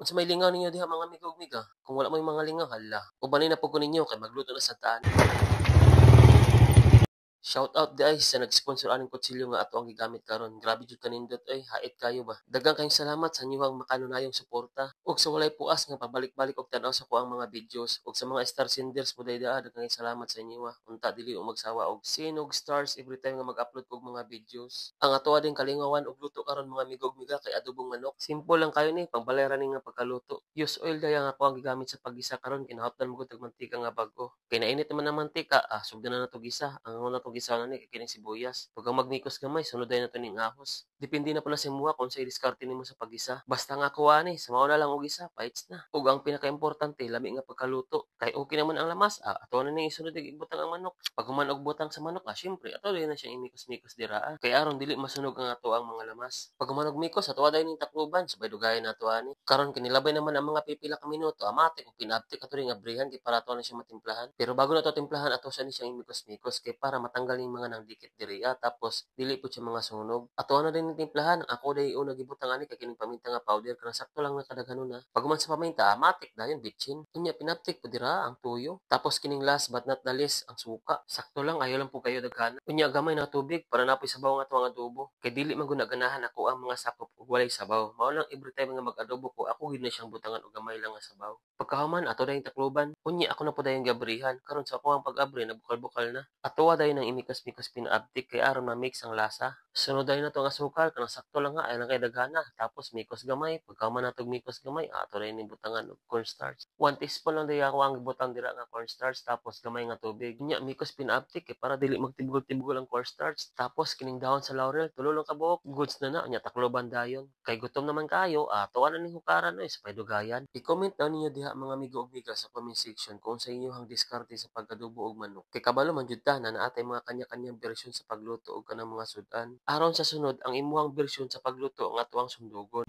Unsa may lingaw ninyo diha mga amigo ug miga? Kung wala may mga lingaw, hala, ubanin na po ko ninyo kay magluto na sa taan. Shoutout guys sa nag-sponsor aning kutsilyo nga ato ang gigamit karon. Grabe jud kanindot oy, hait kayo ba. Daghang kayong salamat sa inyong makanunayong suporta. Ug sa walay puas nga pabalik-balik og tan-aw sa kuang mga videos ug sa mga star senders mo daghang kayong salamat sa inyo. Unta dili og magsawa og sinog stars every time nga mag-upload kog mga videos. Ang atoa din kalingawan og luto karon mga migog miga kay adobong manok. Simple lang kayo ni pangbalera ni nga pagkaluto. Use oil daya nga ako ang gigamit sa paggisa karon kinahanglan mo gud og mantika nga bago. Kay nainit naman ang mantika, sugdan na nato gisa. Ang una tong gisa na ni kay kining sibuyas. Pag ang magmikos gamay, sunod na nato ning ahos. Depende na pala sa imuha kung sa diskarte nimo sa paggisa. Basta nga kuha ni, sa mao na lang og isa, paits na. Ug ang pinakaimportante, lami nga pagkaluto. Kay okay naman ang lamas, ato na ning isunod ig ibutang ang manok. Pag human og butang sa manok, syempre ato din na siya imikos-mikos dira. Kay aron dili masunog ang ato ang mga lamas. Pag human og mikos, ato dayon ning takloban, sabay dugayan nato ani. Karon kinilabay naman ang mga pipila ka minuto, amatik ug pinabtik ato ring abrihan kay para ato na siya matimplahan. Pero bago nato timplahan, ato sa ni siyang imikos-mikos kay para matanggal ning mga nangdikit diri tapos dili po siya mga sunog. Ato na din timplahan, ako day una gibutang ani kay kining paminta nga powder kanang sakto lang na kadaghanon na. Pag human sa paminta, matik dayon bitchin. Unya pinaptik po dira ang tuyo. Tapos kining last but not the least ang suka. Sakto lang ayo lang po kayo daghan. Unya gamay na tubig para napoy sabaw nga tuwang adobo. Kay dili man ganahan ako ang mga sakop ug walay sabaw. Mao lang every time nga mag-adobo ko, ako gid na siyang butangan og gamay lang nga sabaw. Pagkahuman ato dayon takloban. Unya ako na po dayon gabrihan. Karon sa ako ang pag-abri na bukal-bukal na. Atuwa dayon ang imikas-mikas pinaabtik kay aron ma-mix ang lasa. Sunod dayon nato ang asukal kanang sakto lang nga ay lang kay daghana. Tapos mikos gamay. Pagkahuman natog mikos gamay, ato dayon ni butangan og cornstarch. 1 teaspoon lang dayon ako ang butang dira nga cornstarch tapos gamay nga tubig. Unya mikos pinaabtik kay para dili magtibgol-tibgol ang cornstarch. Tapos kining dahon sa laurel, tulo lang ka buok. Goods na unya takloban dayon. Kay gutom naman kayo, tuwa na ning hukaran oy sa paydugayan. I-comment daw ninyo diha mga amigo ug miga sa comment section kung sa inyo ang diskarte sa pag-adobo og manok. Kay kabalo man jud ta na naatay mga kanya-kanyang bersyon sa pagluto og kanang mga sudan. Aron sa sunod ang imuhang bersyon sa pagluto nga tuwang sundugon.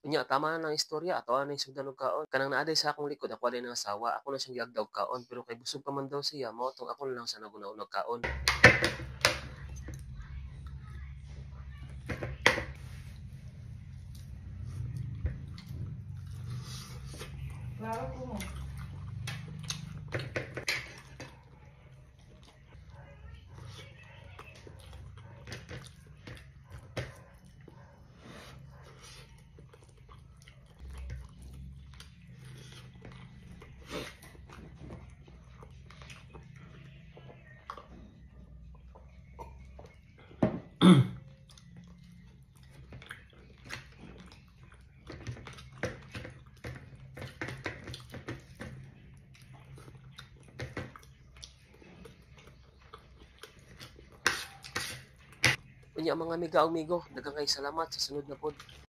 Unya tama na ang istorya ato na sugdan og kaon. Kanang naaday sa akong likod ako aday nang asawa, ako na siyang giagdaw og kaon pero kay busog pa man daw siya mao tong ako na lang sa nagunaw kaon. Claro, como. Unya mga amiga ug migo, daghang kay salamat sa sunod na pod.